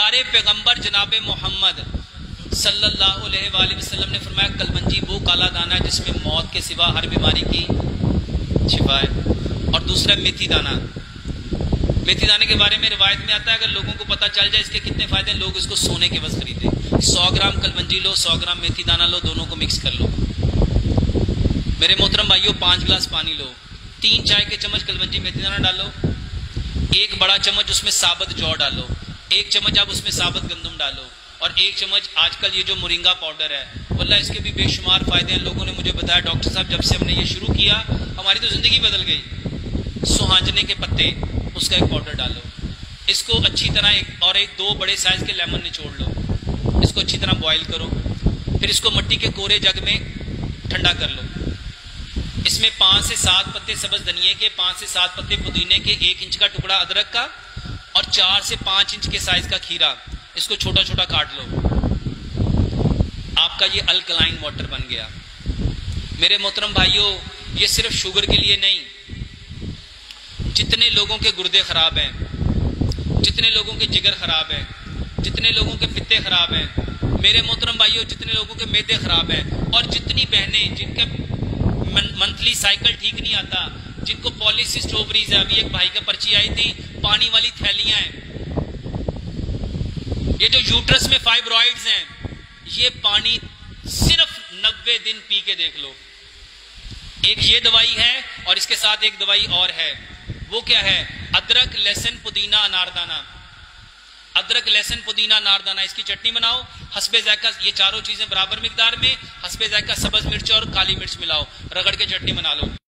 सारे पैगंबर जनाब मोहम्मद सल्लल्लाहु अलैहि वसल्लम ने फरमाया कलमंजी वो काला दाना है जिसमें मौत के सिवा हर बीमारी की शिफा है। और दूसरा मेथी दाना। मेथी दाने के बारे में रिवायत में आता है अगर लोगों को पता चल जाए इसके कितने फायदे, लोग इसको सोने के बस खरीदे। 100 ग्राम कलमंजी लो, 100 ग्राम मेथी दाना लो, दोनों को मिक्स कर लो। मेरे मोहतरम भाइयों 5 गिलास पानी लो, 3 चाय के चम्मच कलमंजी मेथी दाना डालो, 1 बड़ा चम्मच उसमें साबुत जौ डालो, 1 चम्मच आप उसमें साबुत गंदम डालो और 1 चम्मच आजकल ये जो मोरिंगा पाउडर है, वल्लाह इसके भी बेशुमार फायदे हैं। लोगों ने मुझे बताया डॉक्टर साहब जब से हमने ये शुरू किया हमारी तो जिंदगी बदल गई। सुहांजने के पत्ते उसका एक पाउडर डालो, इसको अच्छी तरह 2 बड़े साइज के लेमन निचोड़ लो, इसको अच्छी तरह बॉईल करो, फिर इसको मिट्टी के कोरे जग में ठंडा कर लो। इसमें 5 से 7 पत्ते सब्ज धनिए के, 5 से 7 पत्ते पुदीने के, 1 इंच का टुकड़ा अदरक का और 4 से 5 इंच के साइज का खीरा, इसको छोटा छोटा काट लो। आपका ये अल्कलाइन वाटर बन गया। मेरे मोहतरम भाइयों ये सिर्फ शुगर के लिए नहीं, जितने लोगों के गुर्दे खराब हैं, जितने लोगों के जिगर खराब है, जितने लोगों के पित्ते खराब हैं, मेरे मोहतरम भाइयों जितने लोगों के मैदे खराब हैं, और जितनी बहनें जिनके मंथली साइकिल ठीक नहीं आता, जिनको पॉलीसिस्ट ओवरीज है, अभी एक भाई का पर्ची आई थी, पानी वाली थैलियां हैं, ये जो यूट्रस में फाइब्रॉइड्स हैं, ये पानी सिर्फ 90 दिन पी के देख लो। एक ये दवाई है और इसके साथ एक दवाई और है, वो क्या है? अदरक लहसुन पुदीना अनारदाना। अदरक लहसुन पुदीना अनारदाना इसकी चटनी बनाओ, हस्बे जायका ये चारों चीजें बराबर मिकदार में, हस्बे जायका सब्ज मिर्च और काली मिर्च मिलाओ, रगड़ के चटनी बना लो।